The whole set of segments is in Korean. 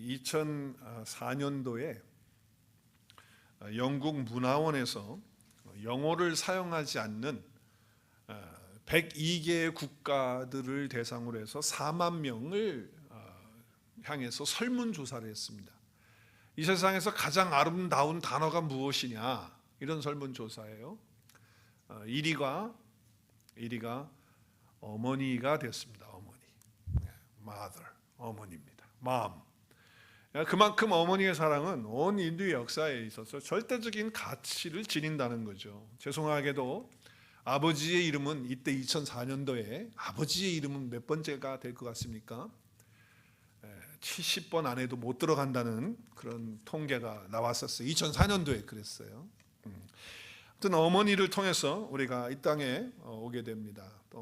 2004년도에 영국 문화원에서 영어를 사용하지 않는 102개의 국가들을 대상으로 해서 4만 명을 향해서 설문조사를 했습니다. 이 세상에서 가장 아름다운 단어가 무엇이냐, 이런 설문조사예요. 1위가 어머니가 됐습니다. 어머니, mother, 어머니입니다. mom. 그만큼 어머니의 사랑은 온 인류의 역사에 있어서 절대적인 가치를 지닌다는 거죠. 죄송하게도 아버지의 이름은 이때 2004년도에 아버지의 이름은 몇 번째가 될 것 같습니까? 70번 안에도 못 들어간다는 그런 통계가 나왔었어요. 2004년도에 그랬어요. 아무튼 어머니를 통해서 우리가 이 땅에 오게 됩니다. 또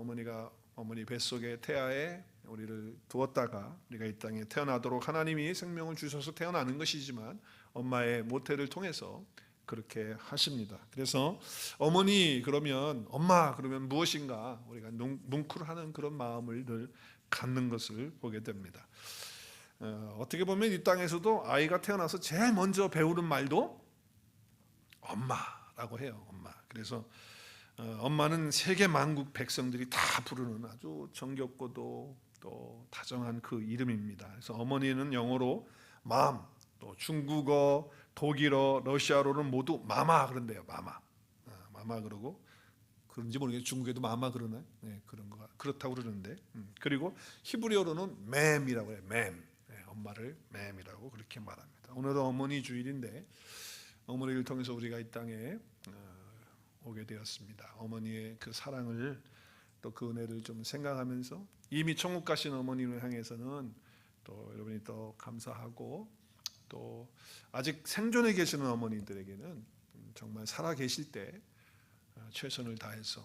어머니 뱃속에 태아에 우리를 두었다가 우리가 이 땅에 태어나도록 하나님이 생명을 주셔서 태어나는 것이지만 엄마의 모태를 통해서 그렇게 하십니다. 그래서 어머니 그러면, 엄마 그러면 무엇인가 우리가 뭉클하는 그런 마음을 늘 갖는 것을 보게 됩니다. 어떻게 보면 이 땅에서도 아이가 태어나서 제일 먼저 배우는 말도 엄마라고 해요. 엄마. 그래서 엄마는 세계 만국 백성들이 다 부르는 아주 정겹고도 또 다정한 그 이름입니다. 그래서 어머니는 영어로 mom, 또 중국어, 독일어, 러시아어로는 모두 마마 그런대요. 마마 그러고, 그런지 모르겠어요. 중국에도 마마 그러나요? 네, 그렇다고 그러는데. 그리고 히브리어로는 맴이라고 해요. 맴. 네, 엄마를 맴이라고 그렇게 말합니다. 오늘은 어머니 주일인데 어머니를 통해서 우리가 이 땅에 오게 되었습니다. 어머니의 그 사랑을, 또 그 은혜를 좀 생각하면서 이미 천국 가신 어머님을 향해서는 또 여러분이 또 감사하고, 또 아직 생존해 계시는 어머니들에게는 정말 살아 계실 때 최선을 다해서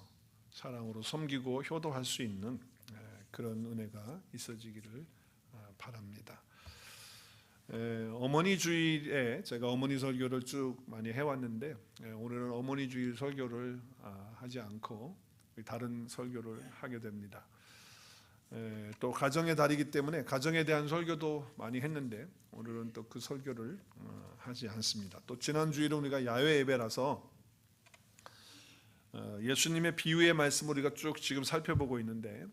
사랑으로 섬기고 효도할 수 있는 그런 은혜가 있어지기를 바랍니다. 어머니 주일에 제가 어머니 설교를 쭉 많이 해왔는데 오늘은 어머니 주일 설교를 하지 않고 다른 설교를 하게 됩니다. 또 가정의 달이기 때문에 가정에 대한 설교도 많이 했는데 오늘은 또 그 설교를 하지 않습니다. 또 지난 주일은 우리가 야외 예배라서 예수님의 비유의 말씀을 우리가 쭉 지금 살펴보고 있는데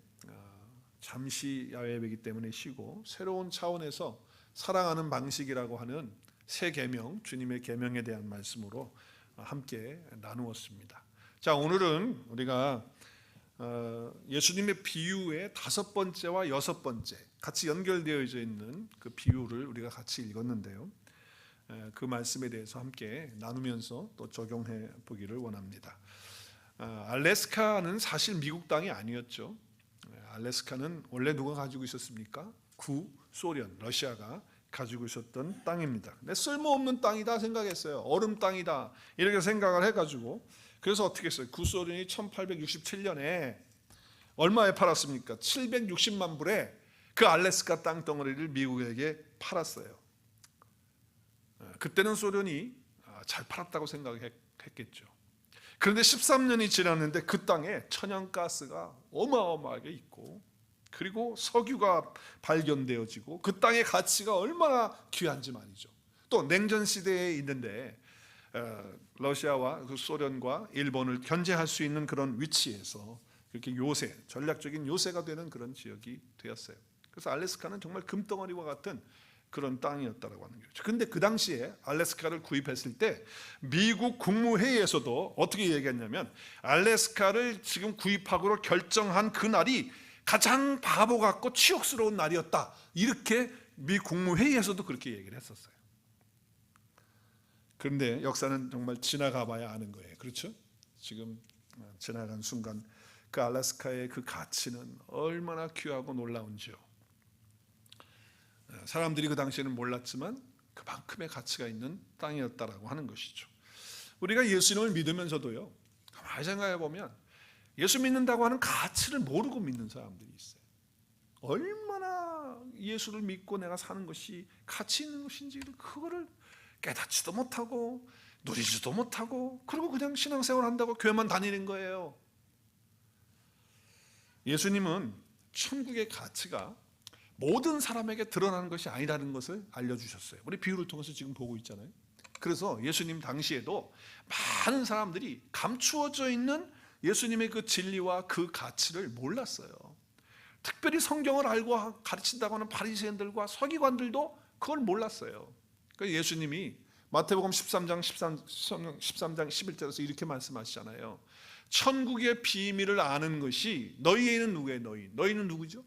잠시 야외 예배이기 때문에 쉬고 새로운 차원에서 사랑하는 방식이라고 하는 새 계명, 주님의 계명에 대한 말씀으로 함께 나누었습니다. 자, 오늘은 우리가 예수님의 비유의 5번째와 6번째 같이 연결되어 있는 그 비유를 우리가 같이 읽었는데요. 그 말씀에 대해서 함께 나누면서 또 적용해 보기를 원합니다. 알래스카는 사실 미국 땅이 아니었죠. 알래스카는 원래 누가 가지고 있었습니까? 구소련, 러시아가 가지고 있었던 땅입니다. 근데 쓸모없는 땅이다 생각했어요. 얼음 땅이다 이렇게 생각을 해가지고, 그래서 어떻게 했어요? 구소련이 1867년에 얼마에 팔았습니까? 760만 불에 그 알래스카 땅덩어리를 미국에게 팔았어요. 그때는 소련이 잘 팔았다고 생각했겠죠. 그런데 13년이 지났는데 그 땅에 천연가스가 어마어마하게 있고, 그리고 석유가 발견되어지고 그 땅의 가치가 얼마나 귀한지 말이죠. 또 냉전 시대에 있는데 러시아와 그 소련과 일본을 견제할 수 있는 그런 위치에서 이렇게 요새, 전략적인 요새가 되는 그런 지역이 되었어요. 그래서 알래스카는 정말 금덩어리와 같은 그런 땅이었다라고 하는 거죠. 그런데 그 당시에 알래스카를 구입했을 때 미국 국무회의에서도 어떻게 얘기했냐면, 알래스카를 지금 구입하기로 결정한 그날이 가장 바보 같고 치욕스러운 날이었다, 이렇게 미 국무회의에서도 그렇게 얘기를 했었어요. 그런데 역사는 정말 지나가 봐야 아는 거예요. 그렇죠? 지금 지나간 순간 그 알래스카의 그 가치는 얼마나 귀하고 놀라운지요. 사람들이 그 당시에는 몰랐지만 그만큼의 가치가 있는 땅이었다라고 하는 것이죠. 우리가 예수님을 믿으면서도요, 가만히 생각해 보면 예수 믿는다고 하는 가치를 모르고 믿는 사람들이 있어요. 얼마나 예수를 믿고 내가 사는 것이 가치 있는 것인지를 그거를 깨닫지도 못하고 누리지도 못하고, 그리고 그냥 신앙생활 한다고 교회만 다니는 거예요. 예수님은 천국의 가치가 모든 사람에게 드러나는 것이 아니라는 것을 알려주셨어요. 우리 비유를 통해서 지금 보고 있잖아요. 그래서 예수님 당시에도 많은 사람들이 감추어져 있는 예수님의 그 진리와 그 가치를 몰랐어요. 특별히 성경을 알고 가르친다고 하는 바리새인들과 서기관들도 그걸 몰랐어요. 그래서 예수님이 마태복음 13장 11절에서 이렇게 말씀하시잖아요. 천국의 비밀을 아는 것이 너희에는 누구예요? 너희는 누구죠?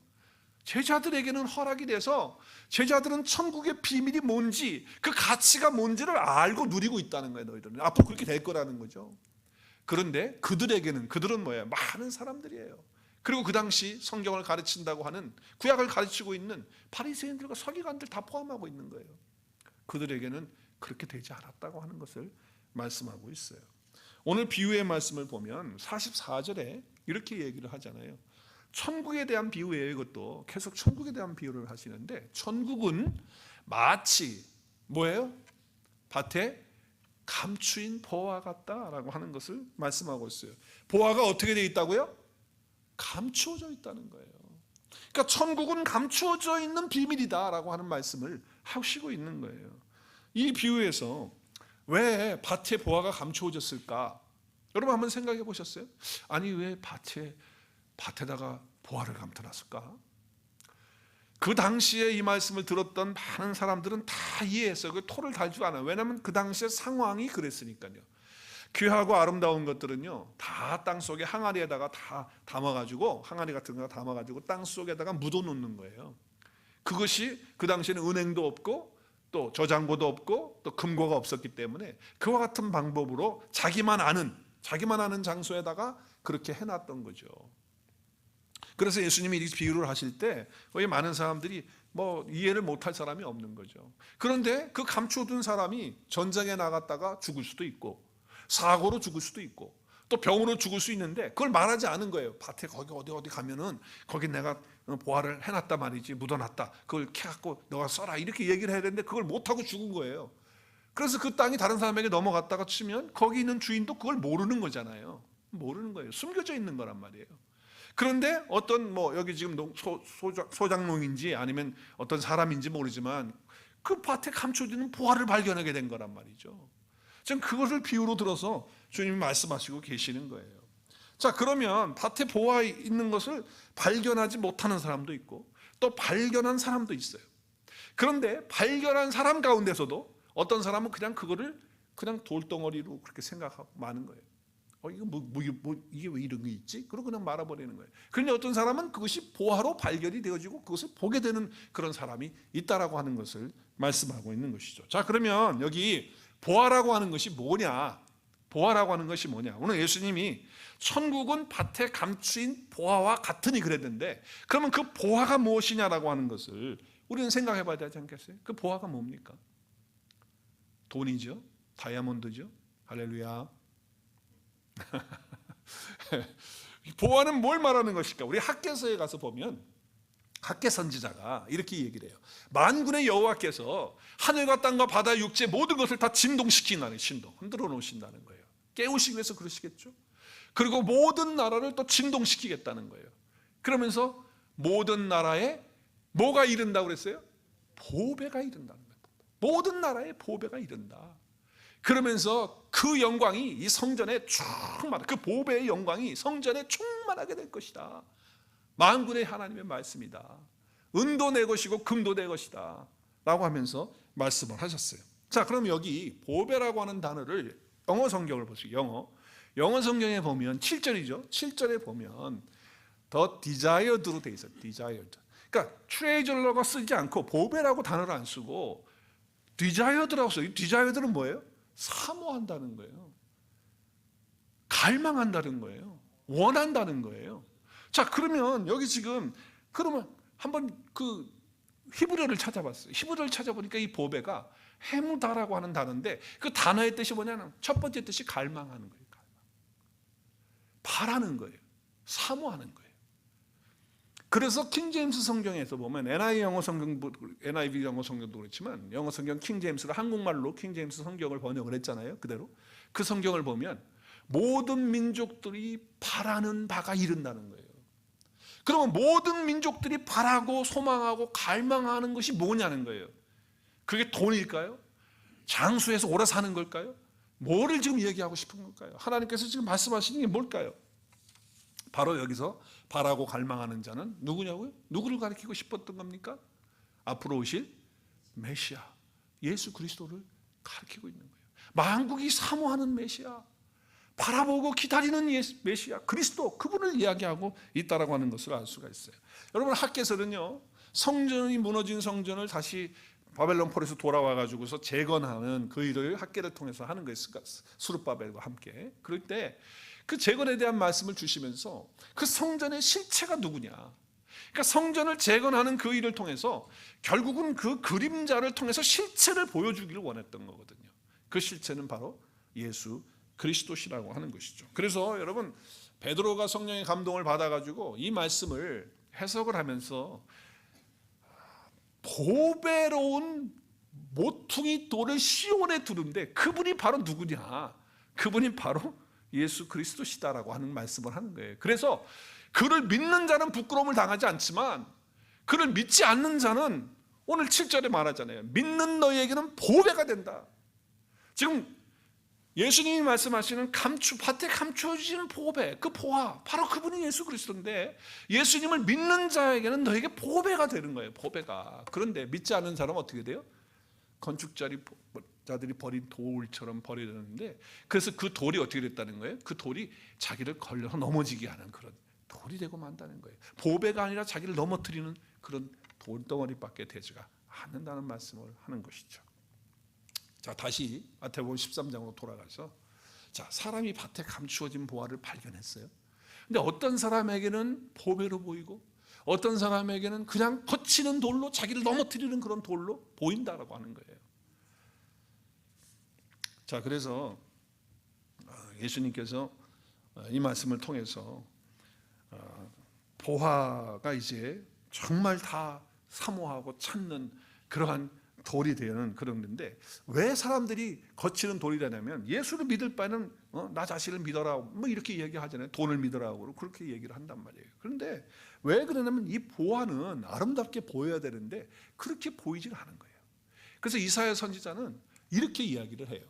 제자들에게는 허락이 돼서 제자들은 천국의 비밀이 뭔지, 그 가치가 뭔지를 알고 누리고 있다는 거예요. 너희들은 앞으로 그렇게 될 거라는 거죠. 그런데 그들은 뭐예요? 많은 사람들이에요. 그리고 그 당시 성경을 가르친다고 하는, 구약을 가르치고 있는 바리새인들과 서기관들 다 포함하고 있는 거예요. 그들에게는 그렇게 되지 않았다고 하는 것을 말씀하고 있어요. 오늘 비유의 말씀을 보면 44절에 이렇게 얘기를 하잖아요. 천국에 대한 비유예요. 이것도 계속 천국에 대한 비유를 하시는데, 천국은 마치 뭐예요? 밭에 감추인 보화 같다라고 하는 것을 말씀하고 있어요. 보화가 어떻게 되어 있다고요? 감추어져 있다는 거예요. 그러니까 천국은 감추어져 있는 비밀이다라고 하는 말씀을 하시고 있는 거예요. 이 비유에서 왜 밭에 보화가 감추어졌을까? 여러분 한번 생각해 보셨어요? 아니 왜 밭에다가 보화를 감춰놨을까? 그 당시에 이 말씀을 들었던 많은 사람들은 다 이해했어요. 그 토를 달지도 않아요. 왜냐하면 그 당시에 상황이 그랬으니까요. 귀하고 아름다운 것들은요 다 땅속에 항아리에다가 다 담아가지고, 항아리 같은 거 담아가지고 땅속에다가 묻어놓는 거예요. 그것이 그 당시에는 은행도 없고 또 저장고도 없고 또 금고가 없었기 때문에 그와 같은 방법으로 자기만 아는 장소에다가 그렇게 해놨던 거죠. 그래서 예수님이 이 비유를 하실 때 거의 많은 사람들이 뭐 이해를 못할 사람이 없는 거죠. 그런데 그 감춰둔 사람이 전쟁에 나갔다가 죽을 수도 있고, 사고로 죽을 수도 있고, 또 병으로 죽을 수 있는데 그걸 말하지 않은 거예요. 밭에 거기 어디 가면은 거기 내가 보화를 해놨다 말이지, 묻어놨다, 그걸 캐갖고 너가 써라, 이렇게 얘기를 해야 되는데 그걸 못하고 죽은 거예요. 그래서 그 땅이 다른 사람에게 넘어갔다가 치면 거기 있는 주인도 그걸 모르는 거잖아요. 모르는 거예요. 숨겨져 있는 거란 말이에요. 그런데 어떤 여기 지금 소장농인지 아니면 어떤 사람인지 모르지만 그 밭에 감춰지는 보화를 발견하게 된 거란 말이죠. 지금 그것을 비유로 들어서 주님이 말씀하시고 계시는 거예요. 자, 그러면 밭에 보화 있는 것을 발견하지 못하는 사람도 있고 또 발견한 사람도 있어요. 그런데 발견한 사람 가운데서도 어떤 사람은 그냥 그거를 그냥 돌덩어리로 그렇게 생각하고 마는 거예요. 이게 왜 이런 게 있지? 그러고 그냥 말아버리는 거예요. 그런데 어떤 사람은 그것이 보화로 발견이 되어지고 그것을 보게 되는 그런 사람이 있다라고 하는 것을 말씀하고 있는 것이죠. 자, 그러면 여기 보화라고 하는 것이 뭐냐? 보화라고 하는 것이 뭐냐? 오늘 예수님이 천국은 밭에 감추인 보화와 같으니 그랬는데, 그러면 그 보화가 무엇이냐라고 하는 것을 우리는 생각해 봐야 되지 않겠어요? 그 보화가 뭡니까? 돈이죠. 다이아몬드죠. 할렐루야. 보화는 뭘 말하는 것일까? 우리 학개서에 가서 보면 학개 선지자가 이렇게 얘기를 해요. 만군의 여호와께서 하늘과 땅과 바다 육지 모든 것을 다 진동시킨다는, 신동 흔들어 놓으신다는 거예요. 깨우시기 위해서 그러시겠죠. 그리고 모든 나라를 또 진동시키겠다는 거예요. 그러면서 모든 나라에 뭐가 이른다고 그랬어요? 보배가 이른다는 거예요. 모든 나라에 보배가 이른다. 그러면서 그 영광이 이 성전에 충만하게, 그 보배의 영광이 성전에 충만하게 될 것이다. 만군의 하나님의 말씀이다. 은도 내 것이고 금도 내 것이다 라고 하면서 말씀을 하셨어요. 자, 그럼 여기 보배라고 하는 단어를 영어 성경을 보시죠. 영어 성경에 보면 7절이죠. 7절에 보면 the desired로 되어 있어요. desired. 그러니까 treasure라고 쓰지 않고 보배라고 단어를 안 쓰고 desired라고 써요. desired는 뭐예요? 사모한다는 거예요. 갈망한다는 거예요. 원한다는 거예요. 자, 그러면 여기 지금 그러면 한번 그 히브리어를 찾아봤어요. 히브리어를 찾아보니까 이 보배가 해무다라고 하는 단어인데 그 단어의 뜻이 뭐냐면 첫 번째 뜻이 갈망하는 거예요. 바라는 거예요. 사모하는 거예요. 그래서 킹제임스 성경에서 보면 NIV 영어 성경도 그렇지만 영어 성경 킹제임스를 한국말로 킹제임스 성경을 번역을 했잖아요. 그대로 그 성경을 보면 모든 민족들이 바라는 바가 이른다는 거예요. 그러면 모든 민족들이 바라고 소망하고 갈망하는 것이 뭐냐는 거예요. 그게 돈일까요? 장수해서 오래 사는 걸까요? 뭐를 지금 얘기하고 싶은 걸까요? 하나님께서 지금 말씀하시는 게 뭘까요? 바로 여기서 바라고 갈망하는 자는 누구냐고요? 누구를 가리키고 싶었던 겁니까? 앞으로 오실 메시아 예수 그리스도를 가리키고 있는 거예요. 만국이 사모하는 메시아, 바라보고 기다리는 메시아 그리스도, 그분을 이야기하고 있다라고 하는 것을 알 수가 있어요. 여러분, 학개설은요, 성전이 무너진 성전을 다시 바벨론 폴에서 돌아와 가지고서 재건하는 그 일을 학계를 통해서 하는 거예요. 스룹바벨과 함께. 그럴 때 그 재건에 대한 말씀을 주시면서 그 성전의 실체가 누구냐, 그러니까 성전을 재건하는 그 일을 통해서 결국은 그 그림자를 통해서 실체를 보여주기를 원했던 거거든요. 그 실체는 바로 예수 그리스도시라고 하는 것이죠. 그래서 여러분, 베드로가 성령의 감동을 받아가지고 이 말씀을 해석을 하면서 보배로운 모퉁이 돌을 시온에 두는데 그분이 바로 누구냐? 그분이 바로 예수 그리스도시다라고 하는 말씀을 하는 거예요. 그래서 그를 믿는 자는 부끄러움을 당하지 않지만 그를 믿지 않는 자는 오늘 7절에 말하잖아요. 믿는 너희에게는 보배가 된다. 지금 예수님이 말씀하시는 밭에 감추어지는 보배, 그 보화, 바로 그분이 예수 그리스도인데 예수님을 믿는 자에게는 너에게 보배가 되는 거예요. 보배가. 그런데 믿지 않는 사람은 어떻게 돼요? 건축자들이 버린 돌처럼 버리는데, 그래서 그 돌이 어떻게 됐다는 거예요? 그 돌이 자기를 걸려서 넘어지게 하는 그런 돌이 되고 만다는 거예요. 보배가 아니라 자기를 넘어뜨리는 그런 돌덩어리밖에 되지가 않는다는 말씀을 하는 것이죠. 자, 다시 마태복음 13장으로 돌아가서, 자, 사람이 밭에 감추어진 보화를 발견했어요. 근데 어떤 사람에게는 보배로 보이고 어떤 사람에게는 그냥 거치는 돌로, 자기를 넘어뜨리는 그런 돌로 보인다라고 하는 거예요. 자, 그래서 예수님께서 이 말씀을 통해서 보화가 이제 정말 다 사모하고 찾는 그러한 돌이 되는 그런 건데, 왜 사람들이 거치는 돌이 되냐면 예수를 믿을 바에는 나 자신을 믿어라 뭐 이렇게 얘기하잖아요. 돈을 믿으라고 그렇게 얘기를 한단 말이에요. 그런데 왜 그러냐면 이 보화는 아름답게 보여야 되는데 그렇게 보이질 않은 거예요. 그래서 이사야 선지자는 이렇게 이야기를 해요.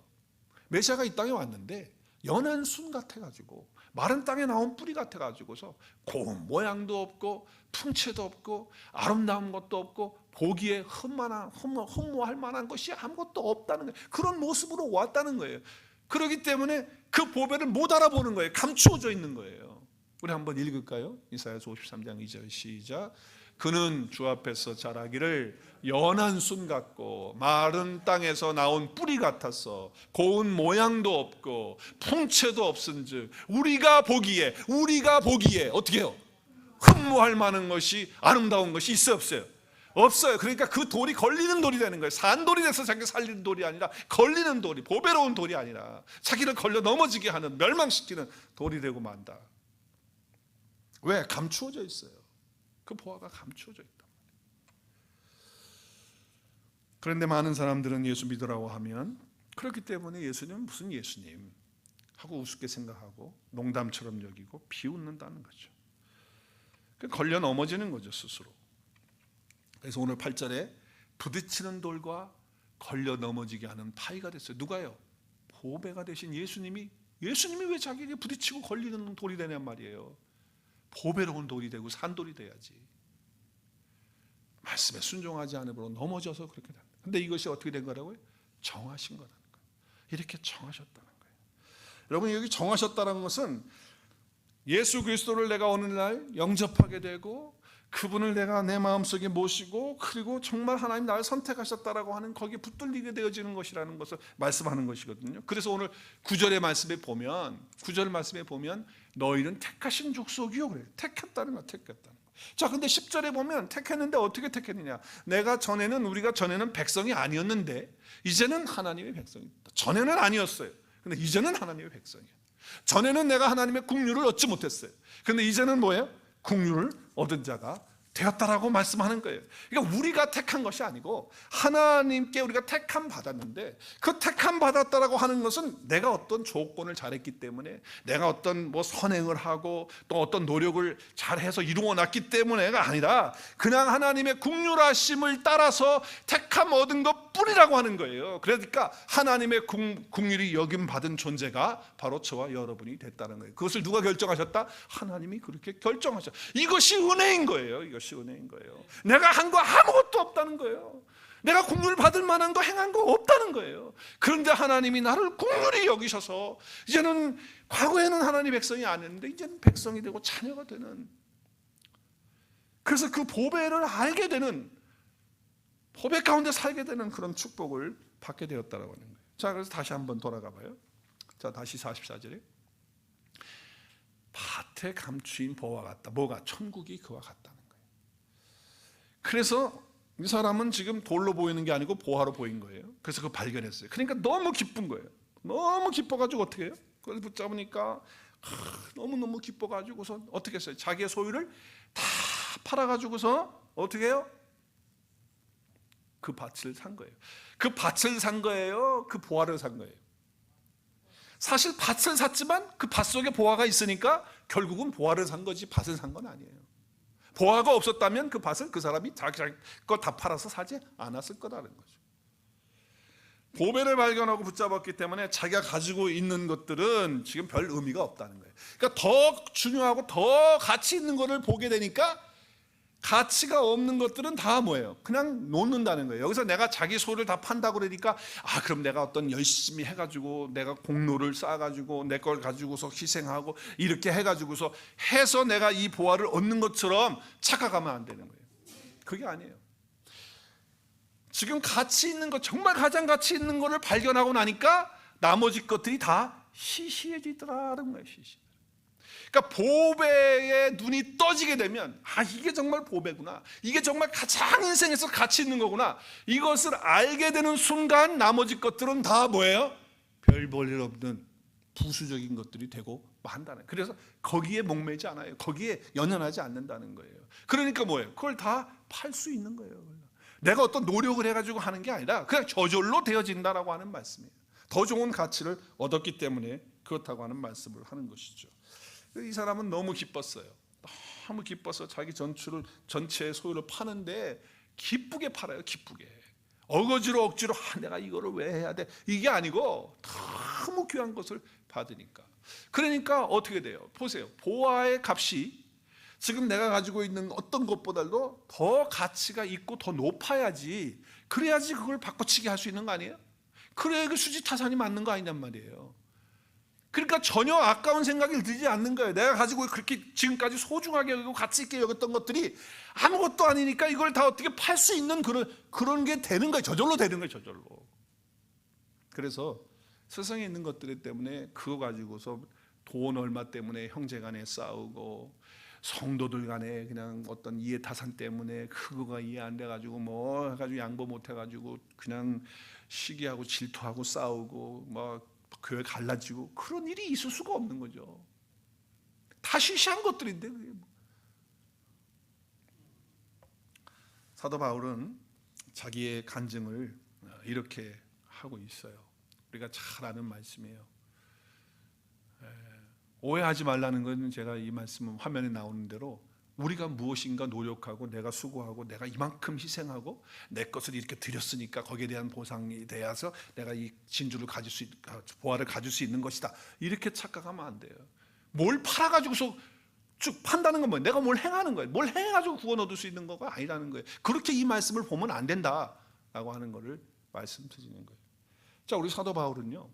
메시아가 이 땅에 왔는데 연한 순 같아가지고 마른 땅에 나온 뿌리 같아가지고서 고운 모양도 없고 풍채도 없고 아름다운 것도 없고 보기에 흠모할 만한 것이 아무것도 없다는 거예요. 그런 모습으로 왔다는 거예요. 그렇기 때문에 그 보배를 못 알아보는 거예요. 감추어져 있는 거예요. 우리 한번 읽을까요? 이사야서 53장 2절 시작. 그는 주 앞에서 자라기를 연한 순 같고 마른 땅에서 나온 뿌리 같았어. 고운 모양도 없고 풍채도 없은즉 우리가 보기에 어떻게 해요? 흠모할 만한 것이, 아름다운 것이 있어요, 없어요? 없어요. 그러니까 그 돌이 걸리는 돌이 되는 거예요. 산돌이 돼서 자기 살리는 돌이 아니라 걸리는 돌이, 보배로운 돌이 아니라 자기를 걸려 넘어지게 하는, 멸망시키는 돌이 되고 만다. 왜? 감추어져 있어요. 그 보화가 감추어져 있다. 그런데 많은 사람들은 예수 믿으라고 하면, 그렇기 때문에 예수님은 무슨 예수님 하고 우습게 생각하고 농담처럼 여기고 비웃는다는 거죠. 걸려 넘어지는 거죠, 스스로. 그래서 오늘 8절에 부딪히는 돌과 걸려 넘어지게 하는 파이가 됐어요. 누가요? 보배가 되신 예수님이 왜 자기에게 부딪히고 걸리는 돌이 되냔 말이에요. 보배로운 돌이 되고 산돌이 돼야지. 말씀에 순종하지 않으므로 넘어져서 그렇게 된다. 근데 이것이 어떻게 된 거라고요? 정하신 거라는 거예요. 이렇게 정하셨다는 거예요. 여러분, 여기 정하셨다는 것은 예수 그리스도를 내가 어느 날 영접하게 되고 그분을 내가 내 마음속에 모시고, 그리고 정말 하나님 나를 선택하셨다라고 하는, 거기에 붙들리게 되어지는 것이라는 것을 말씀하는 것이거든요. 그래서 오늘 9절의 말씀에 보면, 9절 말씀에 보면 너희는 택하신 족속이요 그래요. 택했다는 거, 택했다는 거. 자, 근데 10절에 보면 택했는데 어떻게 택했느냐? 우리가 전에는 백성이 아니었는데 이제는 하나님의 백성이다. 전에는 아니었어요. 근데 이제는 하나님의 백성이에요. 전에는 내가 하나님의 국류를 얻지 못했어요. 근데 이제는 뭐예요? 국류를 얻은 자가 되었다라고 말씀하는 거예요. 그러니까 우리가 택한 것이 아니고 하나님께 우리가 택함 받았는데, 그 택함 받았다라고 하는 것은 내가 어떤 조건을 잘했기 때문에, 내가 어떤 선행을 하고 또 어떤 노력을 잘해서 이루어 놨기 때문에가 아니라 그냥 하나님의 긍휼하심을 따라서 택함 얻은 것 뿐이라고 하는 거예요. 그러니까 하나님의 긍휼이 여김 받은 존재가 바로 저와 여러분이 됐다는 거예요. 그것을 누가 결정하셨다? 하나님이 그렇게 결정하셨다. 이것이 은혜인 거예요. 이것이 은혜인 거예요. 내가 한 거 아무것도 없다는 거예요. 내가 긍휼 받을 만한 거 행한 거 없다는 거예요. 그런데 하나님이 나를 긍휼히 여기셔서 이제는, 과거에는 하나님 백성이 아니었는데 이제는 백성이 되고 자녀가 되는, 그래서 그 보배를 알게 되는, 보배 가운데 살게 되는 그런 축복을 받게 되었다라고 하는 거예요. 자, 그래서 다시 한번 돌아가 봐요. 자, 다시 44절에 밭에 감추인 보와 같다. 뭐가? 천국이 그와 같다는 거예요. 그래서 이 사람은 지금 돌로 보이는 게 아니고 보화로 보인 거예요. 그래서 그거 발견했어요. 그러니까 너무 기쁜 거예요. 너무 기뻐가지고 어떻게 해요? 그걸 붙잡으니까 너무너무 기뻐가지고서 어떻게 했어요? 자기의 소유를 다 팔아가지고서 어떻게 해요? 그 밭을 산 거예요. 그 밭을 산 거예요? 그 보화를 산 거예요? 사실 밭을 샀지만 그 밭 속에 보화가 있으니까 결국은 보화를 산 거지 밭을 산 건 아니에요. 보화가 없었다면 그 밭을 그 사람이 자기 거 다 팔아서 사지 않았을 거라는 거죠. 보배를 발견하고 붙잡았기 때문에 자기가 가지고 있는 것들은 지금 별 의미가 없다는 거예요. 그러니까 더 중요하고 더 가치 있는 것을 보게 되니까 가치가 없는 것들은 다 뭐예요? 그냥 놓는다는 거예요. 여기서 내가 자기 소를 다 판다고 그러니까 그럼 내가 어떤 열심히 해가지고 내가 공로를 쌓아가지고 내 걸 가지고서 희생하고 이렇게 해가지고서 해서 내가 이 보화를 얻는 것처럼 착각하면 안 되는 거예요. 그게 아니에요. 지금 가치 있는 것, 정말 가장 가치 있는 것을 발견하고 나니까 나머지 것들이 다 시시해지더라는 거예요. 시시. 그러니까 보배에 눈이 떠지게 되면 이게 정말 보배구나, 이게 정말 가장 인생에서 가치 있는 거구나, 이것을 알게 되는 순간 나머지 것들은 다 뭐예요? 별 볼 일 없는 부수적인 것들이 되고 만다는. 그래서 거기에 목매지 않아요. 거기에 연연하지 않는다는 거예요. 그러니까 뭐예요? 그걸 다 팔 수 있는 거예요. 내가 어떤 노력을 해가지고 하는 게 아니라 그냥 저절로 되어진다라고 하는 말씀이에요. 더 좋은 가치를 얻었기 때문에 그렇다고 하는 말씀을 하는 것이죠. 이 사람은 너무 기뻤어요. 너무 기뻐서 자기 전체의 소유를 파는데 기쁘게 팔아요. 기쁘게. 어거지로 억지로 내가 이거를 왜 해야 돼? 이게 아니고 너무 귀한 것을 받으니까. 그러니까 어떻게 돼요? 보세요. 보화의 값이 지금 내가 가지고 있는 어떤 것보다도 더 가치가 있고 더 높아야지, 그래야지 그걸 바꿔치기 할 수 있는 거 아니에요? 그래야 그 수지타산이 맞는 거 아니냔 말이에요. 그러니까 전혀 아까운 생각이 들지 않는 거예요. 내가 가지고 그렇게 지금까지 소중하게 여기고 가치 있게 여겼던 것들이 아무것도 아니니까 이걸 다 어떻게 팔 수 있는 그런 게 되는 거예요. 저절로 되는 거예요. 저절로. 그래서 세상에 있는 것들 때문에 그거 가지고서 돈 얼마 때문에 형제간에 싸우고 성도들 간에 그냥 어떤 이해타산 때문에 그거가 이해 안 돼가지고 뭐 해가지고 양보 못 해가지고 그냥 시기하고 질투하고 싸우고 뭐 교회 갈라지고 그런 일이 있을 수가 없는 거죠. 다 시시한 것들인데 그게 뭐. 사도 바울은 자기의 간증을 이렇게 하고 있어요. 우리가 잘 아는 말씀이에요. 오해하지 말라는 건 제가 이 말씀은 화면에 나오는 대로 우리가 무엇인가 노력하고 내가 수고하고 내가 이만큼 희생하고 내 것을 이렇게 드렸으니까 거기에 대한 보상이 되어서 내가 이 진주를 가질 수 보화를 가질 수 있는 것이다, 이렇게 착각하면 안 돼요. 뭘 팔아가지고서 쭉 판다는 건 뭐예요? 내가 뭘 행하는 거예요. 뭘 행해가지고 구원 얻을 수 있는 거가 아니라는 거예요. 그렇게 이 말씀을 보면 안 된다라고 하는 것을 말씀드리는 거예요. 자, 우리 사도 바울은요,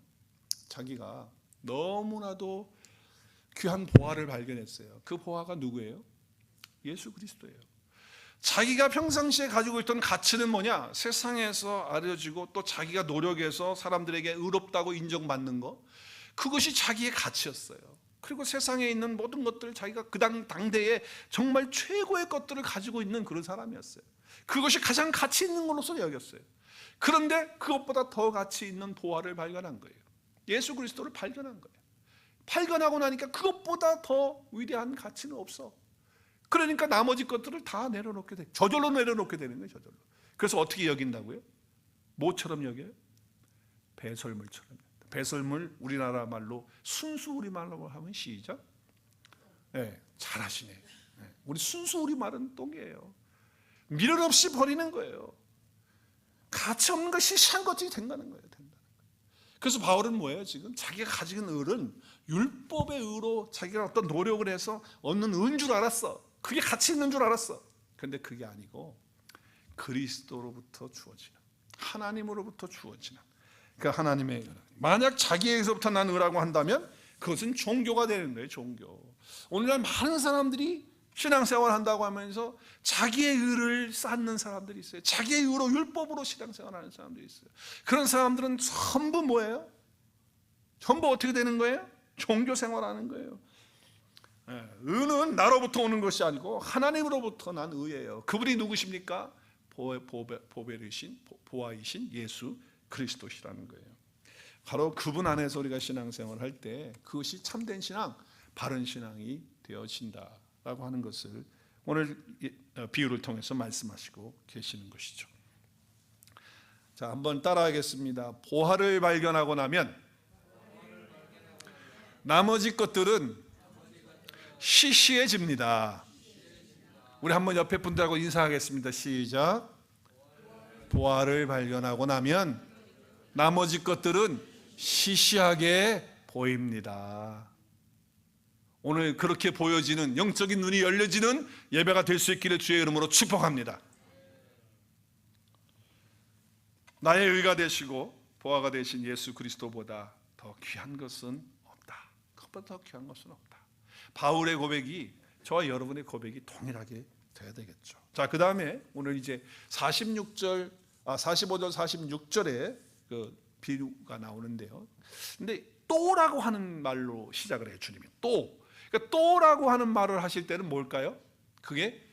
자기가 너무나도 귀한 보화를 발견했어요. 그 보화가 누구예요? 예수 그리스도예요. 자기가 평상시에 가지고 있던 가치는 뭐냐? 세상에서 알려지고 또 자기가 노력해서 사람들에게 의롭다고 인정받는 것, 그것이 자기의 가치였어요. 그리고 세상에 있는 모든 것들을 자기가 그 당대에 정말 최고의 것들을 가지고 있는 그런 사람이었어요. 그것이 가장 가치 있는 걸로서 여겼어요. 그런데 그것보다 더 가치 있는 보화를 발견한 거예요. 예수 그리스도를 발견한 거예요. 발견하고 나니까 그것보다 더 위대한 가치는 없어. 그러니까 나머지 것들을 다 내려놓게 돼. 저절로 내려놓게 되는 거예요. 저절로. 그래서 어떻게 여긴다고요? 뭐처럼 여겨요? 배설물처럼. 배설물, 우리나라 말로 순수 우리말로 하면 시작. 네, 잘하시네. 네, 우리 순수 우리말은 똥이에요. 미련 없이 버리는 거예요. 가치 없는 것이 시한 것이 된다는 거예요. 그래서 바울은 뭐예요? 지금 자기가 가진 을은 율법의 의로 자기가 어떤 노력을 해서 얻는 의인 줄 알았어. 그게 가치 있는 줄 알았어. 그런데 그게 아니고 그리스도로부터 주어지는, 하나님으로부터 주어지는, 그러니까 하나님의 의. 만약 자기에게서부터 난 의라고 한다면 그것은 종교가 되는 거예요. 종교. 오늘날 많은 사람들이 신앙생활 한다고 하면서 자기의 의를 쌓는 사람들이 있어요. 자기의 의로, 율법으로 신앙생활하는 사람들이 있어요. 그런 사람들은 전부 뭐예요? 전부 어떻게 되는 거예요? 종교생활하는 거예요. 의는 나로부터 오는 것이 아니고 하나님으로부터 난 의예요. 그분이 누구십니까? 보아이신 예수 그리스도시라는 거예요. 바로 그분 안에서 우리가 신앙생활을 할 때 그것이 참된 신앙, 바른 신앙이 되어진다라고 하는 것을 오늘 비유를 통해서 말씀하시고 계시는 것이죠. 자, 한번 따라하겠습니다. 보화를 발견하고 나면 나머지 것들은 시시해집니다. 우리 한번 옆에 분들하고 인사하겠습니다. 시작. 보화를 발견하고 나면 나머지 것들은 시시하게 보입니다. 오늘 그렇게 보여지는 영적인 눈이 열려지는 예배가 될 수 있기를 주의 이름으로 축복합니다. 나의 의가 되시고 보화가 되신 예수 그리스도보다 더 귀한 것은 없다. 그것보다 더 귀한 것은 없다. 바울의 고백이 저와 여러분의 고백이 동일하게 돼야 되겠죠. 자, 그 다음에 오늘 이제 45절 46절에 그 비유가 나오는데요. 근데 또라고 하는 말로 시작을 해요. 주님이 또. 그러니까 또라고 하는 말을 하실 때는 뭘까요? 그게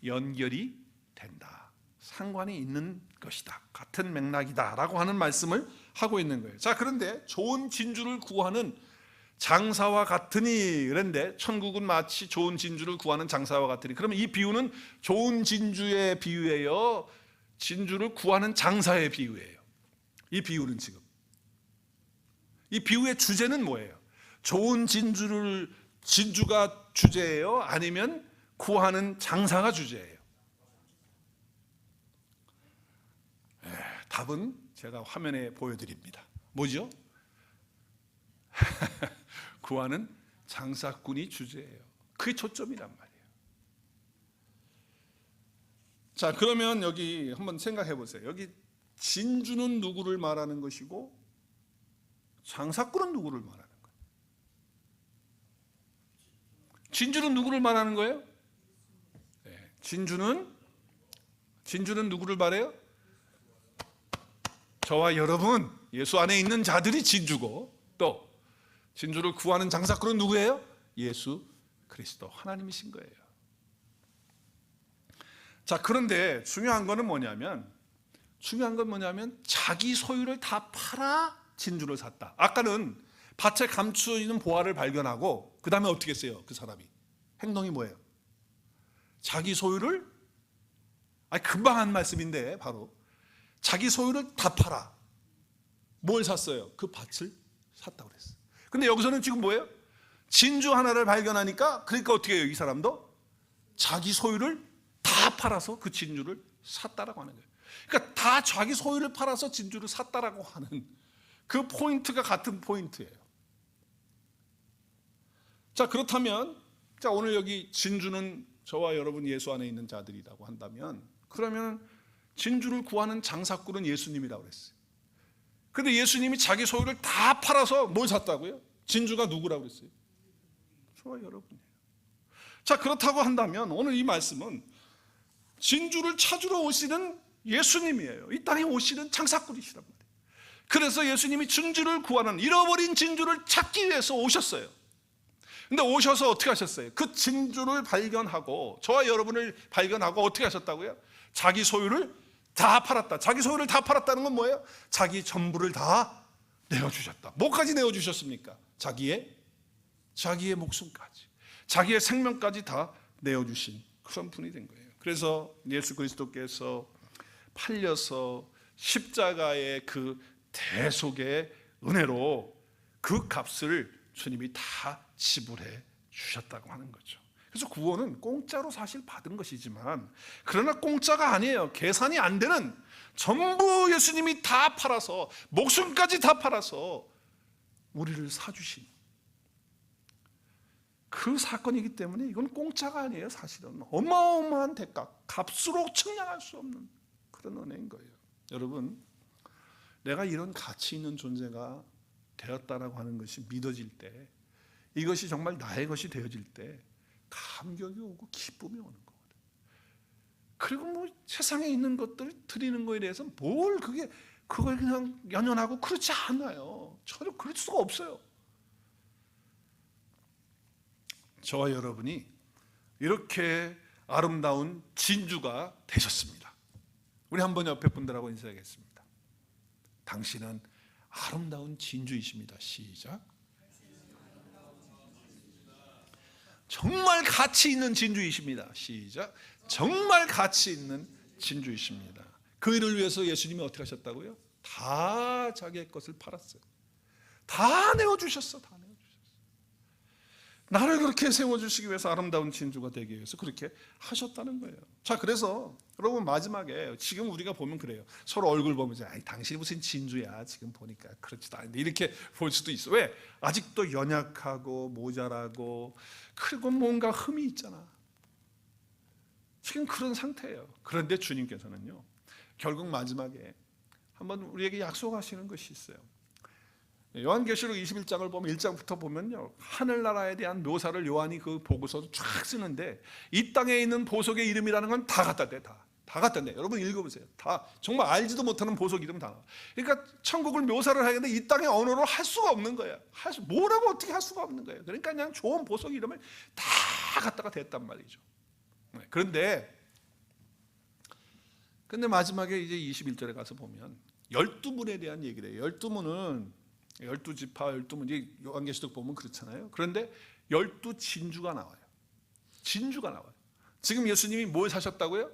연결이 된다, 상관이 있는 것이다, 같은 맥락이다 라고 하는 말씀을 하고 있는 거예요. 자, 그런데 좋은 진주를 구하는 장사와 같으니, 그런데 천국은 마치 좋은 진주를 구하는 장사와 같으니, 그러면 이 비유는 좋은 진주의 비유예요, 진주를 구하는 장사의 비유예요? 이 비유는 지금 이 비유의 주제는 뭐예요? 좋은 진주가 주제예요? 아니면 구하는 장사가 주제예요? 답은 제가 화면에 보여드립니다. 뭐죠? 구하는 장사꾼이 주제예요. 그게 초점이란 말이에요. 자, 그러면 여기 한번 생각해 보세요. 여기 진주는 누구를 말하는 것이고 장사꾼은 누구를 말하는 거예요? 진주는 누구를 말하는 거예요? 네, 진주는 누구를 말해요? 저와 여러분, 예수 안에 있는 자들이 진주고, 또 진주를 구하는 장사꾼은 누구예요? 예수 그리스도, 하나님이신 거예요. 자, 그런데 중요한 건 뭐냐면 자기 소유를 다 팔아 진주를 샀다. 아까는 밭에 감추어 있는 보화를 발견하고 그 다음에 어떻게 했어요? 그 사람이 행동이 뭐예요? 자기 소유를, 금방 한 말씀인데, 바로 자기 소유를 다 팔아 뭘 샀어요? 그 밭을 샀다고 그랬어요. 근데 여기서는 지금 뭐예요? 진주 하나를 발견하니까, 그러니까 어떻게 해요? 이 사람도 자기 소유를 다 팔아서 그 진주를 샀다라고 하는 거예요. 그러니까 다 자기 소유를 팔아서 진주를 샀다라고 하는 그 포인트가 같은 포인트예요. 자, 그렇다면, 자, 오늘 여기 진주는 저와 여러분 예수 안에 있는 자들이라고 한다면, 그러면 진주를 구하는 장사꾼은 예수님이라고 그랬어요. 그런데 예수님이 자기 소유를 다 팔아서 뭘 샀다고요? 진주가 누구라고 그랬어요? 저와 여러분이에요. 자, 그렇다고 한다면 오늘 이 말씀은 진주를 찾으러 오시는 예수님이에요. 이 땅에 오시는 장사꾼이시란 말이에요. 그래서 예수님이 진주를 구하는, 잃어버린 진주를 찾기 위해서 오셨어요. 근데 오셔서 어떻게 하셨어요? 그 진주를 발견하고, 저와 여러분을 발견하고 어떻게 하셨다고요? 자기 소유를 다 팔았다. 자기 소유를 다 팔았다는 건 뭐예요? 자기 전부를 다 내어주셨다. 뭐까지 내어주셨습니까? 자기의 목숨까지, 자기의 생명까지 다 내어주신 그런 분이 된 거예요. 그래서 예수 그리스도께서 팔려서 십자가의 그 대속의 은혜로 그 값을 주님이 다 지불해 주셨다고 하는 거죠. 그래서 구원은 공짜로 사실 받은 것이지만, 그러나 공짜가 아니에요. 계산이 안 되는, 전부 예수님이 다 팔아서, 목숨까지 다 팔아서 우리를 사주신 그 사건이기 때문에 이건 공짜가 아니에요. 사실은 어마어마한 대가, 값으로 측량할 수 없는 그런 은혜인 거예요. 여러분, 내가 이런 가치 있는 존재가 되었다라고 하는 것이 믿어질 때, 이것이 정말 나의 것이 되어질 때 감격이 오고 기쁨이 오는 거거든요. 그리고 뭐 세상에 있는 것들 드리는 거에 대해서 그걸 그냥 연연하고 그렇지 않아요. 전혀 그럴 수가 없어요. 저와 여러분이 이렇게 아름다운 진주가 되셨습니다. 우리 한번 옆에 분들하고 인사하겠습니다. 당신은 아름다운 진주이십니다. 시작. 정말 가치 있는 진주이십니다. 시작. 정말 가치 있는 진주이십니다. 그 일을 위해서 예수님이 어떻게 하셨다고요? 다 자기의 것을 팔았어요. 다 내어주셨어. 다 내어주셨어. 나를 그렇게 세워주시기 위해서, 아름다운 진주가 되기 위해서 그렇게 하셨다는 거예요. 자, 그래서 여러분, 마지막에 지금 우리가 보면 그래요. 서로 얼굴 보면서 당신이 무슨 진주야, 지금 보니까 그렇지도 않은데, 이렇게 볼 수도 있어. 왜? 아직도 연약하고 모자라고, 그리고 뭔가 흠이 있잖아. 지금 그런 상태예요. 그런데 주님께서는요, 결국 마지막에 한번 우리에게 약속하시는 것이 있어요. 요한계시록 21장을 보면 1장부터 보면요, 하늘나라에 대한 묘사를 요한이 그 보고서도 쫙 쓰는데, 이 땅에 있는 보석의 이름이라는 건 다 갖다 대. 다 갖다 대. 여러분 읽어보세요. 다 정말 알지도 못하는 보석 이름 다. 그러니까 천국을 묘사를 하는데 이 땅의 언어로 할 수가 없는 거예요. 뭐라고 어떻게 할 수가 없는 거예요. 그러니까 그냥 좋은 보석 이름을 다 갖다가 댔단 말이죠. 그런데 마지막에 이제 21절에 가서 보면 12문에 대한 얘기를 해요. 12문은 12지파, 12문, 이제 요한계시록 보면 그렇잖아요. 그런데 12진주가 나와요. 진주가 나와요. 지금 예수님이 뭘 사셨다고요?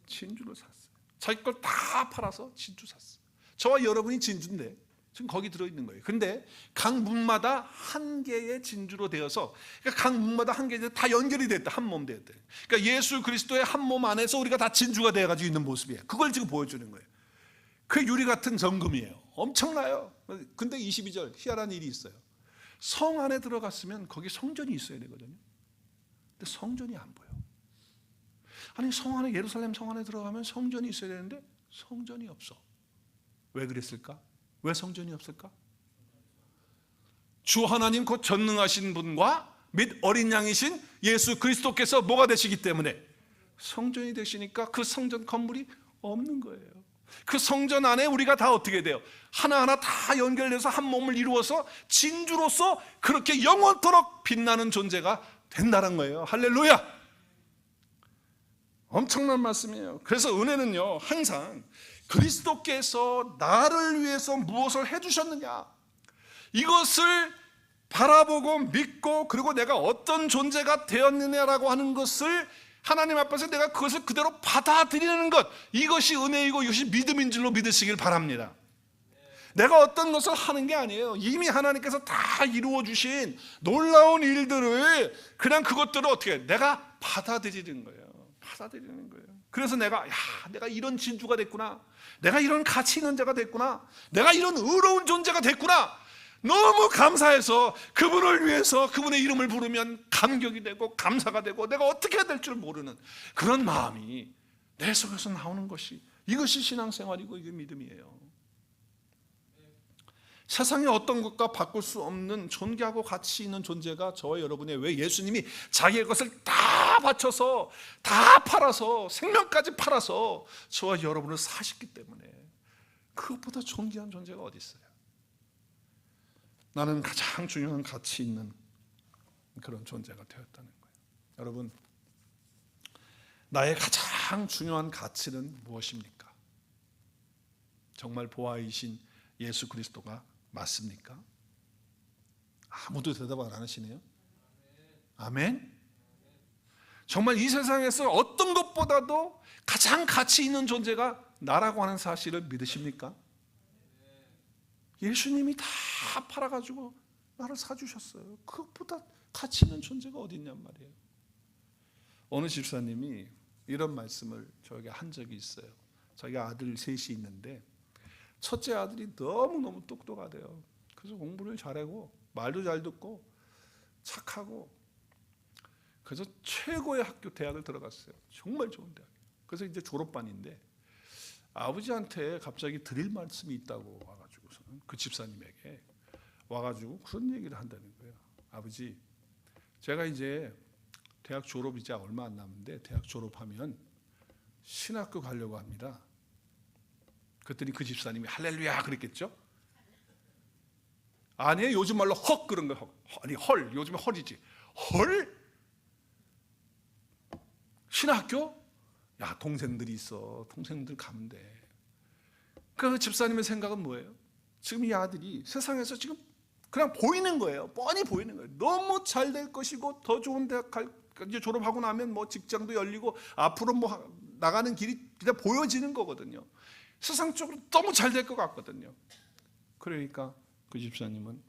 진주를 샀어요. 자기 걸 다 팔아서 진주 샀어요. 저와 여러분이 진주인데 지금 거기 들어있는 거예요. 그런데 각 문마다 한 개의 진주로 되어서, 그러니까 각 문마다 한 개의 다 연결이 됐다. 한 몸 됐다. 그러니까 예수 그리스도의 한 몸 안에서 우리가 다 진주가 되어가지고 있는 모습이에요. 그걸 지금 보여주는 거예요. 그 유리 같은 정금이에요. 엄청나요. 근데 22절 희한한 일이 있어요. 성 안에 들어갔으면 거기 성전이 있어야 되거든요. 근데 성전이 안 보여. 아니, 성 안에, 예루살렘 성 안에 들어가면 성전이 있어야 되는데 성전이 없어. 왜 그랬을까? 왜 성전이 없을까? 주 하나님 곧 전능하신 분과 및 어린 양이신 예수 그리스도께서 뭐가 되시기 때문에 성전이 되시니까 그 성전 건물이 없는 거예요. 그 성전 안에 우리가 다 어떻게 돼요? 하나하나 다 연결돼서 한 몸을 이루어서 진주로서 그렇게 영원토록 빛나는 존재가 된다는 거예요. 할렐루야! 엄청난 말씀이에요. 그래서 은혜는요, 항상 그리스도께서 나를 위해서 무엇을 해주셨느냐, 이것을 바라보고 믿고, 그리고 내가 어떤 존재가 되었느냐라고 하는 것을 하나님 앞에서 내가 그것을 그대로 받아들이는 것, 이것이 은혜이고 이것이 믿음인 줄로 믿으시길 바랍니다. 내가 어떤 것을 하는 게 아니에요. 이미 하나님께서 다 이루어 주신 놀라운 일들을, 그냥 그것들을 어떻게 해요? 내가 받아들이는 거예요. 받아들이는 거예요. 그래서 내가 이런 진주가 됐구나, 내가 이런 가치 있는 자가 됐구나, 내가 이런 의로운 존재가 됐구나, 너무 감사해서 그분을 위해서 그분의 이름을 부르면 감격이 되고 감사가 되고, 내가 어떻게 해야 될 줄 모르는 그런 마음이 내 속에서 나오는 것이, 이것이 신앙생활이고 이게 믿음이에요. 세상에 어떤 것과 바꿀 수 없는 존귀하고 가치 있는 존재가 저와 여러분의, 왜 예수님이 자기의 것을 다 바쳐서, 다 팔아서, 생명까지 팔아서 저와 여러분을 사셨기 때문에, 그것보다 존귀한 존재가 어디 있어요? 나는 가장 중요한 가치 있는 그런 존재가 되었다는 거예요. 여러분, 나의 가장 중요한 가치는 무엇입니까? 정말 보아이신 예수 그리스도가 맞습니까? 아무도 대답 안 하시네요. 아멘? 정말 이 세상에서 어떤 것보다도 가장 가치 있는 존재가 나라고 하는 사실을 믿으십니까? 예수님이 다 팔아가지고 나를 사주셨어요. 그것보다 가치 있는 존재가 어디 있냔 말이에요. 어느 집사님이 이런 말씀을 저에게 한 적이 있어요. 자기가 아들 셋이 있는데 첫째 아들이 너무너무 똑똑하대요. 그래서 공부를 잘하고 말도 잘 듣고 착하고, 그래서 최고의 학교 대학을 들어갔어요. 정말 좋은 대학. 그래서 이제 졸업반인데 아버지한테 갑자기 드릴 말씀이 있다고 와가지고서는 그 집사님에게 와가지고 그런 얘기를 한다는 거예요. 아버지, 제가 이제 대학 졸업 이제 얼마 안 남은데 대학 졸업하면 신학교 가려고 합니다. 그랬더니 그 집사님이 할렐루야 그랬겠죠? 아니에요. 요즘 말로 헉 그런 거. 아니 헐. 요즘에 헐이지. 헐? 신학교? 야, 동생들이 있어. 동생들 가면 돼. 그 집사님의 생각은 뭐예요? 지금 이 아들이 세상에서 지금 그냥 보이는 거예요. 뻔히 보이는 거예요. 너무 잘 될 것이고 더 좋은 대학 이제 졸업하고 나면 뭐 직장도 열리고 앞으로 뭐 나가는 길이 그냥 보여지는 거거든요. 세상적으로 너무 잘 될 것 같거든요. 그러니까 그 집사님은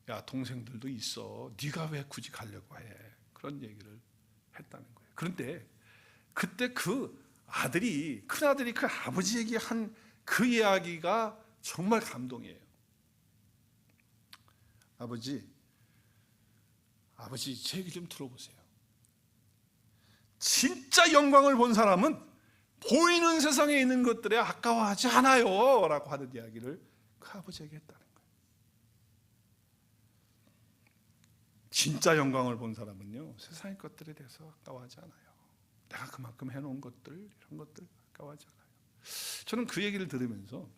야, 동생들도 있어. 네가 왜 굳이 가려고 해? 그런 얘기를 했다는 거예요. 그런데 그때 그 아들이, 큰 아들이 그 아버지에게 한 그 이야기가 정말 감동이에요. 아버지 제 얘기 좀 들어보세요. 진짜 영광을 본 사람은 보이는 세상에 있는 것들에 아까워하지 않아요 라고 하는 이야기를 그 아버지에게 했다는 거예요. 진짜 영광을 본 사람은요, 세상의 것들에 대해서 아까워하지 않아요. 내가 그만큼 해놓은 것들, 이런 것들 아까워하지 않아요. 저는 그 얘기를 들으면서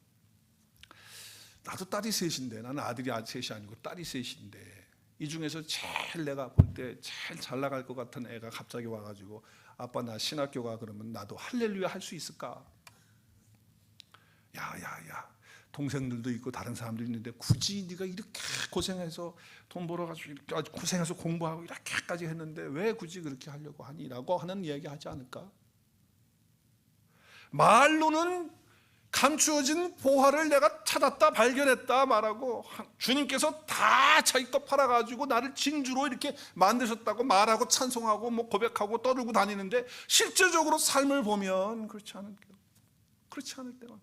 나도 딸이 셋인데, 나는 아들이 셋이 아니고 딸이 셋인데, 이 중에서 제일 내가 볼 때 제일 잘 나갈 것 같은 애가 갑자기 와가지고 아빠 나 신학교 가 그러면 나도 할렐루야 할 수 있을까? 야 동생들도 있고 다른 사람들이 있는데 굳이 네가 이렇게 고생해서 돈 벌어가지고 이렇게 고생해서 공부하고 이렇게까지 했는데 왜 굳이 그렇게 하려고 하니? 라고 하는 이야기 하지 않을까? 말로는 감추어진 보화를 내가 찾았다 발견했다 말하고 주님께서 다 자기 것 팔아가지고 나를 진주로 이렇게 만드셨다고 말하고 찬송하고 뭐 고백하고 떠들고 다니는데 실제적으로 삶을 보면 그렇지 않을 때가,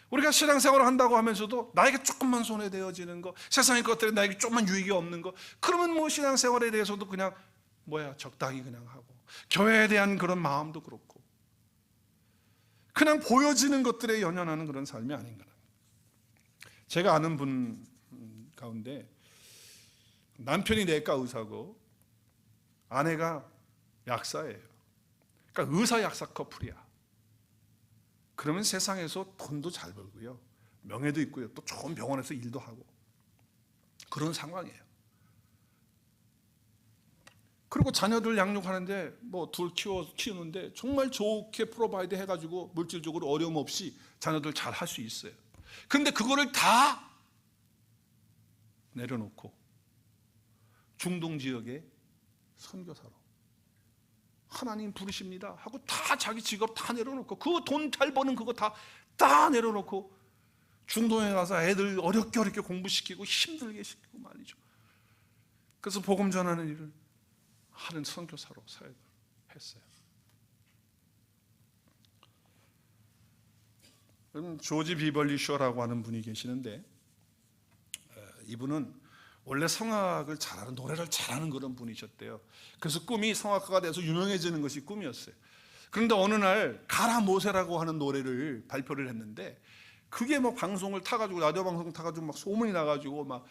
우리가 신앙생활을 한다고 하면서도 나에게 조금만 손해되어지는 거, 세상의 것들에 나에게 조금만 유익이 없는 거, 그러면 뭐 신앙생활에 대해서도 그냥 적당히 그냥 하고, 교회에 대한 그런 마음도 그렇고 그냥 보여지는 것들에 연연하는 그런 삶이 아닌가. 제가 아는 분 가운데 남편이 내과 의사고 아내가 약사예요. 그러니까 의사 약사 커플이야. 그러면 세상에서 돈도 잘 벌고요, 명예도 있고요, 또 좋은 병원에서 일도 하고 그런 상황이에요. 그리고 자녀들 양육하는데 뭐 둘 키우는데 정말 좋게 프로바이드 해가지고 물질적으로 어려움 없이 자녀들 잘 할 수 있어요. 그런데 그거를 다 내려놓고 중동 지역의 선교사로 하나님 부르십니다 하고 다 자기 직업 다 내려놓고 그 돈 잘 버는 그거 다 내려놓고 중동에 가서 애들 어렵게 공부시키고 힘들게 시키고 말이죠. 그래서 복음 전하는 일을 하는 선교사로 사역을 했어요. 조지 비벌리 쇼라고 하는 분이 계시는데, 이분은 원래 성악을 잘하는, 노래를 잘하는 그런 분이셨대요. 그래서 꿈이 성악가가 돼서 유명해지는 것이 꿈이었어요. 그런데 어느 날 가라 모세라고 하는 노래를 발표를 했는데 그게 뭐 방송을 타가지고, 라디오 방송 타가지고 막 소문이 나가지고 막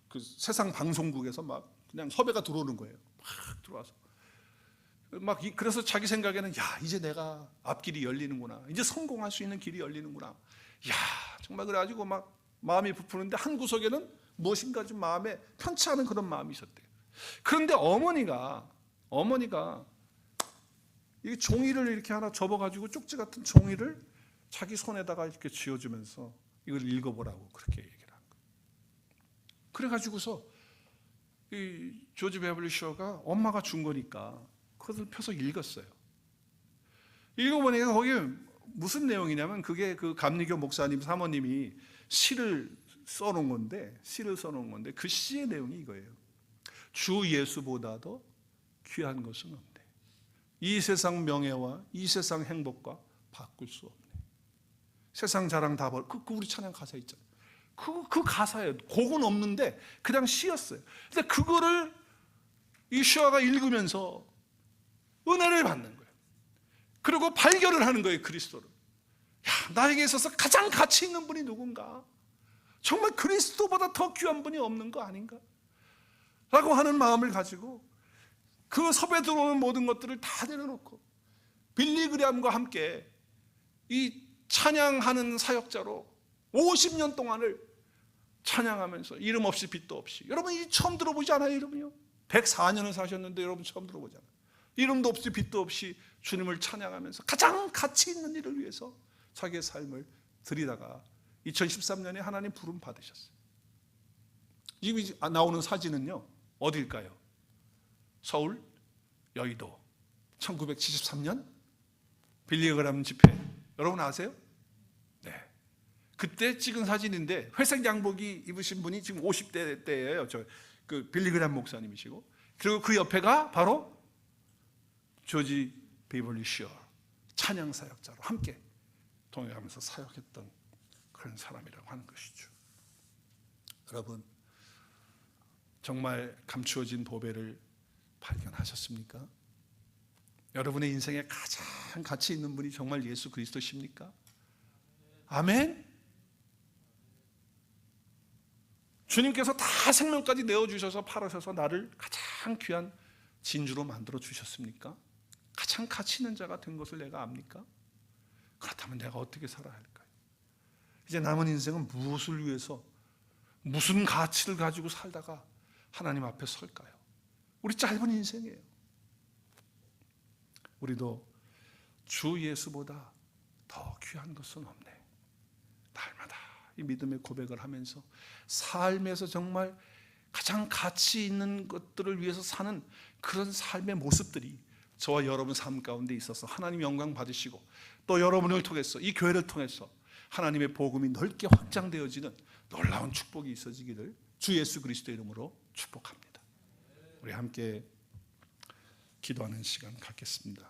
그 세상 방송국에서 막 그냥 섭외가 들어오는 거예요. 막 들어와서 그래서 자기 생각에는 이제 내가 앞길이 열리는구나, 이제 성공할 수 있는 길이 열리는구나, 정말 그래가지고 막 마음이 부푸는데 한 구석에는 무엇인가 좀 마음에 편치 않은 그런 마음이 있었대요. 그런데 어머니가 이 종이를 이렇게 하나 접어가지고 쪽지 같은 종이를 자기 손에다가 이렇게 쥐어주면서 이걸 읽어보라고 그렇게 얘기를 한 거예요. 그래가지고서 이 조지 베벌리 쇼가 엄마가 준 거니까 그것을 펴서 읽었어요. 읽어보니까 거기에 무슨 내용이냐면 그게 그 감리교 목사님 사모님이 시를 써놓은 건데 그 시의 내용이 이거예요. 주 예수보다도 귀한 것은 없네. 이 세상 명예와 이 세상 행복과 바꿀 수 없네. 세상 자랑 다 버려. 그 우리 찬양 가사 있잖아요. 그 가사예요. 곡은 없는데 그냥 시였어요. 근데 그거를 이 슈아가 읽으면서 은혜를 받는 거예요. 그리고 발견을 하는 거예요. 그리스도를. 야, 나에게 있어서 가장 가치 있는 분이 누군가? 정말 그리스도보다 더 귀한 분이 없는 거 아닌가? 라고 하는 마음을 가지고 그 섭에 들어오는 모든 것들을 다 내려놓고 빌리 그레함과 함께 이 찬양하는 사역자로 50년 동안을 찬양하면서 이름 없이 빛도 없이. 여러분 이 처음 들어보지 않아요? 이름이요? 104년을 사셨는데 여러분 처음 들어보잖아요. 이름도 없이 빛도 없이 주님을 찬양하면서 가장 가치 있는 일을 위해서 자기의 삶을 드리다가 2013년에 하나님 부름 받으셨어요. 지금 나오는 사진은요 어딜까요? 서울, 여의도 1973년 빌리 그레함 집회 여러분 아세요? 네, 그때 찍은 사진인데 회색 양복이 입으신 분이 지금 50대 때예요. 그 빌리 그레함 목사님이시고, 그리고 그 옆에가 바로 조지 베벌리 쇼 찬양 사역자로 함께 동행하면서 사역했던 그런 사람이라고 하는 것이죠. 여러분 정말 감추어진 보배를 발견하셨습니까? 여러분의 인생에 가장 가치 있는 분이 정말 예수 그리스도십니까? 아멘. 주님께서 다 생명까지 내어주셔서 팔아셔서 나를 가장 귀한 진주로 만들어 주셨습니까? 가장 가치 있는 자가 된 것을 내가 압니까? 그렇다면 내가 어떻게 살아야 할까요? 이제 남은 인생은 무엇을 위해서 무슨 가치를 가지고 살다가 하나님 앞에 설까요? 우리 짧은 인생이에요. 우리도 주 예수보다 더 귀한 것은 없네. 날마다 이 믿음의 고백을 하면서 삶에서 정말 가장 가치 있는 것들을 위해서 사는 그런 삶의 모습들이 저와 여러분 삶 가운데 있어서 하나님 영광 받으시고 또 여러분을 통해서 이 교회를 통해서 하나님의 복음이 넓게 확장되어지는 놀라운 축복이 있어지기를 주 예수 그리스도 이름으로 축복합니다. 우리 함께 기도하는 시간 갖겠습니다.